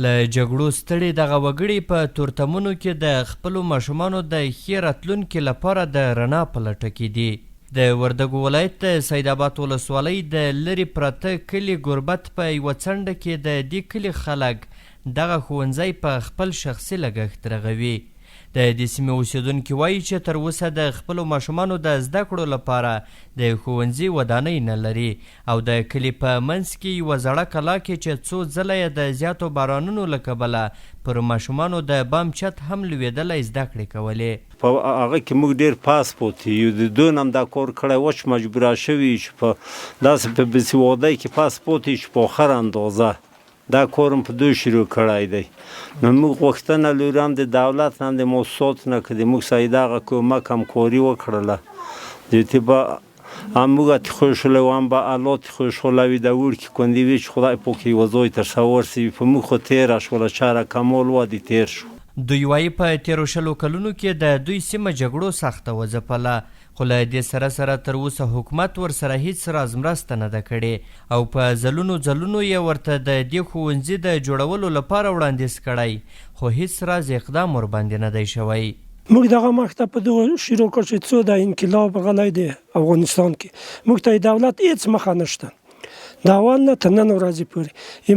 له جګړو ستړي دغه وګړي په تورتمونو کې د خپلو ماشومانو د ښې راتلونکي لپاره د رڼا په لټه کې دي. د وردګو ولایت د سید آباد ولسوالۍ د لرې پرته کلي ګربت په یوه څنډه کې د دې کلي خلک دغه ښوونځی په خپل شخصي لګښت رغوي. د دې سیمې اوسیدونکي وایي چې تر اوسه د خپلو ماشومانو د زده کړو لپاره د ښوونځي ودانۍ نه لري او د کلي په منځ کې یوه زړه کلا کې چې څو ځله یې د زیاتو بارانونو له کبله پر ماشومانو د بام چت هم لوېدلی زده کړې کولې. په هغه کې موږ ډېر پاسپورت یو د دون هم دا کار کړی و چې مجبوره شوي چې په داسې په بېسوادۍ کې پاسپورت یې چې په آخر اندازه دا کارم په دوی شروع کړی دی. نو موږ غوښتنه لرو هم د دولت هم د موسساتو نه که د موږ سره دغه کمک همکاري وکړله دې به هم موږ خوشحاله و هم به الله خوشحاله وي د وړکي کندې وي چې خدای پاک یوه ځای ته ورسوي. په موږ خو تېره شوله شهر کمال وادي تېر شو. دوی وایي په تېرو 20 کلونو کې د دوی سیمه جګړو سخته وځپله خو له دې سره سره تر اوسه حکومت ورسره هیڅ راز مرسته نه ده کړې او په ځلونو یې ورته د دې ښوونځي د جوړولو لپاره وړاندیز کړی خو هیڅ راز اقدام ورباندې نه دی شوی. موږ دغه مکتب په دغه شروع کړ چې څو د انقلاب غلی دی افغانستان کې موږ ته دولت هیڅ مخه نشته د اول نه تر نن ورځې پورې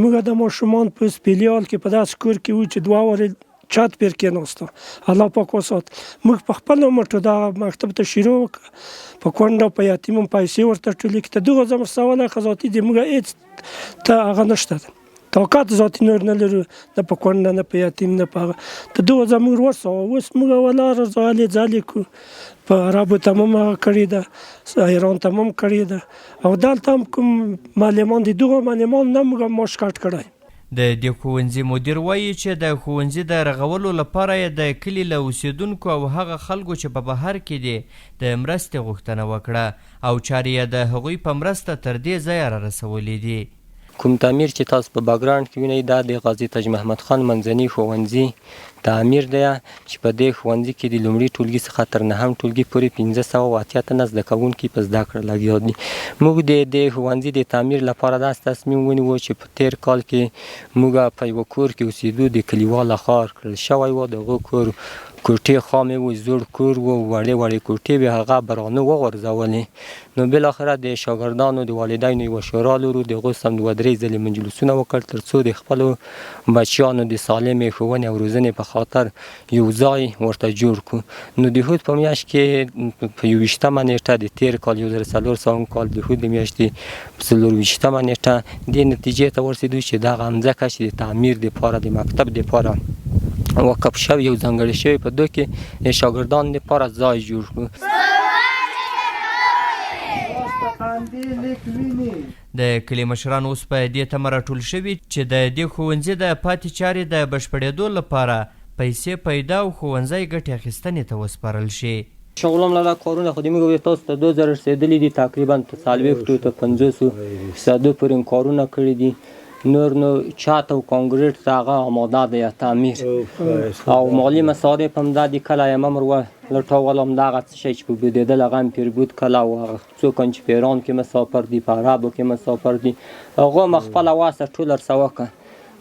موږ د ماشومان په سپیلیال کې په داسې کور کې وو چې 2 ورځې چت پیر کېناستو الله پاک وسات. موږ په خپل مټو دا مکتب ته شروع په کونډه په یتیم پیسې ورته ټولې کې ته دغه زموږ سواله خزاتي دی موږ هیڅ ته هغه نشته طاقت ذاتي نور نه لرو نه په کونډه نه په یتیم نه په ته دغه زموږ ورسو اوس موږ ولاړ ځالې کو په عربو تمام کړی ده ایران تمام کړی ده او دلته هم کوم معلمان دي دغه معلمان نه موږ ماش کټ کړی. د دې ښوونځي مدیر وایي چې د ښوونځي د رغولو لپاره یې د کلي له اوسیدونکو او هغه خلکو چې په بهر کې دي د مرستې غوښتنه وکړه او چارې یې د هغوی په مرسته تر دې ځایه را رسولي دي. کوم تعمیر چې تاسو په باکګراوند کې وینئ دا د غازي تاج محمد خان منځني ښوونځي تعمیر دی چې په دې ښوونځي کې د لومړي ټولګي څخه تر 9هم ټولګي پورې 1580 تنه زده کوونکي په زده کړه لګیا دي. موږ د دې ښوونځي د تعمیر لپاره داسې تصمیم ونیوو چې په تېر کال کې موږ په یوه کور کې اوسېدو د کلیواله ښار کړل شوی و. د هغه کور کوټې خامې وو زوړ کور و وړې کوټې وې هغه برانه وغورځولې. نو بالاخره د شاګردانو د والدینو یوه شورا لرو د هغو سم 2-3 ځلې مجلسونه وکړ تر څو د خپلو بچیانو د سالمې ښوونې او روزنې په خاطر یو ځای ورته جوړ کړو. نو د هود په میاشت کې په 21مه نیټه د تېر کال 1400 کال د هود د میاشتې په 24مه نیټه دې نتیجې ته ورسېدو چې دغه مځکه چې د تعمیر دپاره د مکتب دپاره وقف شوی یو ځانګړی شوی په دوی کې د شاګردانو لپاره ځای جوړ کړو. د کلي مشران اوس په دې تمه راټول شوي چې د دې ښوونځي د پاتې چارې د بشپړېدو لپاره پیسې پیدا او ښوونځی ګټې اخیستنې ته وسپارل شي. شغلم لاله کارونه خو د موږ تاسو ته 2000 رسېدلي دي تقریبا تر 40 تر 50% پورې کارونه کړي دي. نور نو چات او کانکریټ ته هغه آماده دی تعمیر او مالی مصارف هم دا د کله یم امر و لټول هم دغه څه شی چې په بودېدل هغه هم پیربود کله او هغه څوک چې په ایران کې مسافر دي په عربو کې مسافر دي هغه مخفله واسه ټول ارسوکه.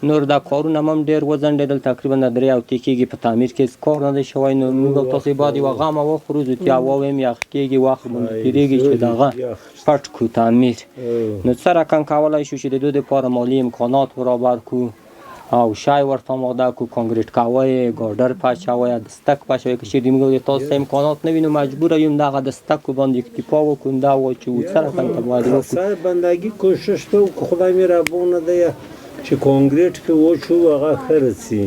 نور دا کارونه هم ډېر وځنډېدل تقریبا 3 هفتې کېږي په تعمیر کې کار نه دی شوی. نو موږ تاسو باید یوه غمه وخورو زوتیا واویم یخ کېږي وخت باندې تېرېږي چې دغه پټ کړو تعمیر. نو څه رقم کولی شو چې د دوی دپاره مالي امکانات برابر کړو او شی ورته آماده کړو کانکریټ کوی ګاډر پچوی دستک پچوی که چېرې موږ د تاسو امکانات نه وي نو مجبوره یم دغه دستکو باندې اکتفا وکړو دا واچوو څه رقم ته باید وکړو. سر بندگی کوشش تو خدای مهربانه دی چې کانکریټ کې وچو هغه خرڅي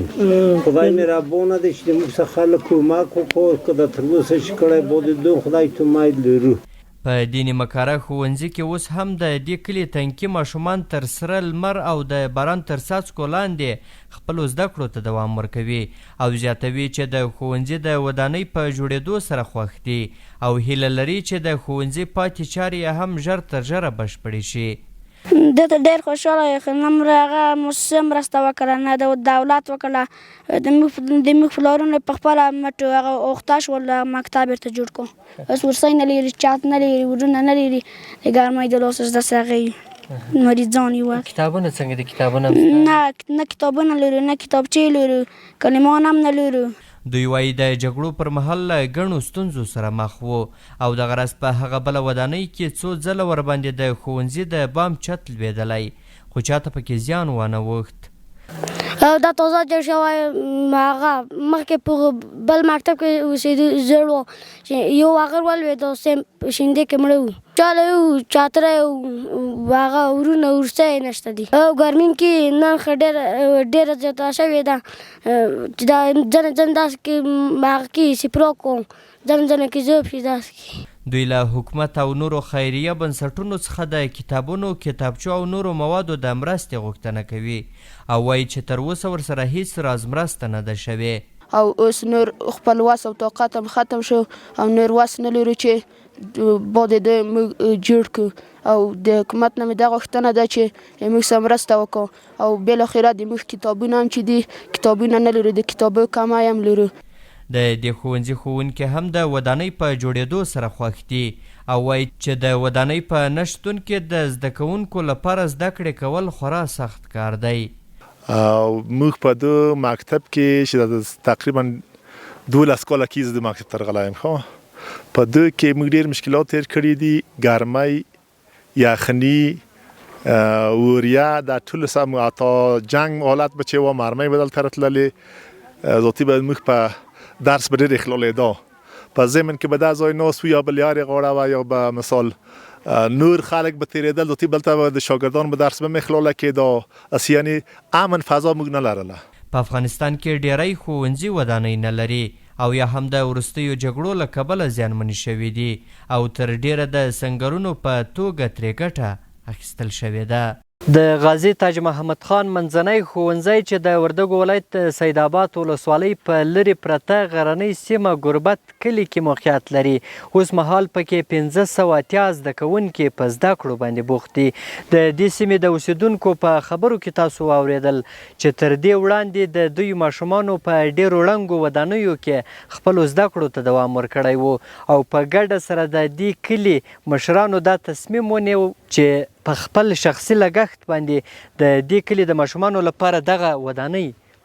خدای مهربانه دی چې موږ څخه خلک کمک وکړو که د تر اوسه چې کړی باید دو خدای ته امید لرو. په دیني مکاره ښوونځي کې اوس هم د دې کلي تنکي ماشومان تر سره لمر او د باران تر څاڅکو لاندې خپلو زده کړو ته دوام ورکوي او زیاتوي چې د ښوونځي د ودانۍ په جوړېدو سره خوښ دي او هیله لري چې د ښوونځي پاتې چارې هم ژر تر ژره بشپړې شي. دته ډېر خوشحاله یم نه هغه موسسه مرسته وکړه نه د دولت وکړه د موږ پلارونو په خپله مټو هغه غوښته شول مکتب ورته جوړ کړو. اوس ورسۍ نه لري چت نه لري ورونه نه لري د ګرمۍ د لاسه زده څه هغه مریضان یو وخت. کتابونه څنګه دي؟ کتابونه هم شته؟ نه کتابونه لرو، نه کتابچې لرو، کلمان هم نه لرو. دوی وایي د جګړو پر مهال له ګڼو ستونزو سره مخ وو او دغه راز په هغه بله ودانۍ کې څو ځله ورباندې د ښوونځي د بام چت لوېدلی خو چاته پکې زیان وانه وښت. دا تازه جوړ شوی هغه مخکې په بل مکتب کې اوسېده زړ و، یو هغه ولوېد او سیم په شیندې کې مړه و. چاله یو چاتره هغه ورونه ورسته یې نشته دي. ګرمین کې نن ښه ډېره زیاته شوې ده چې دا ځنې داسې کې هغه کې سپراک کوم، ځنې کې ذوب شي داسې کې. دوی له حکومت او نورو خیریه بنسټونو څخه د کتابونو، کتابچو او نورو موادو د مرستې غوښتنه کوي او وایي چې تر اوسه ورسره هیڅ راز مرسته نه ده شوې. او اوس نور خپل وس او طاقت هم ختم شو او نور وس نه لرو چې باید موږ جوړ کړو او د حکومت نه مې دا غوښتنه ده چې موږ سره مرسته وکړو او بالاخره د موږ کتابونه هم چې دي کتابونه نه لرو، د کتابو کمی هم لرو. د دې ښوونځي ښوونکي هم د ودانۍ په جوړېدو سره خوښ دي او وایي چې د ودانۍ په نه شتون کې د زده کوونکو لپاره زده کړې کول خورا سخت کار دی. موږ په دې مکتب کې چې تقریبا 12 کاله کې د مکتب تر غلا یم، خو په دې کې موږ ډېر مشکلات تیر کړي دي، ګرمۍ، یخني، وریا، دا ټول سم تا جنگ حالت به چې و مرمۍ بدل تر تللې ذاتی به موږ په درس به ډېر اخلالیده په ضمن کې به دا ځای ناست و یا به لیارې غاړه و یا به مثال نور خلک به تېرېدل ذاتي بلته به د شاګردان به درس به هم اخلاله کېده، اس یعنې امن فضا موږ نه لرله. په افغانستان کې ډیری ښوونځي ودانۍ نه لري او یا هم د وروستیو جګړو له کبله زیانمنې شوي دي او تر ډیره د سنګرونو په توګه ترې ګټه اخیستل شوې ده. د غازي تاج محمد خان منځنی ښوونځی چې د وردګو ولایت سید آباد ولسوالۍ په لرې پرته غرنۍ سیمه ګربت کلي کې موقعیت لري. اوس مهال پکې 1580 زده کوونکي په زده کړو باندې بوخت دي. د دې سیمې د اوسیدونکو په خبرو کې تاسو واورېدل چې تر دې وړاندې د دوی ماشومانو په ډېرو ړنګو ودانیو کې خپلو زده کړو ته دوام ورکړی و او په ګډه سره د دې کلي مشرانو دا تصمیم ونیو چې په خپل شخصي لګښت باندې د دې کلي د ماشومانو لپاره دغه ودانۍ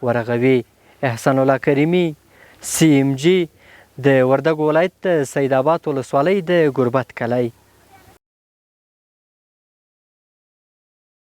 ورغوي. احسان الله کریمي، CMG، د وردګو ولایت سید آباد ولسوالۍ د ګربت کلی.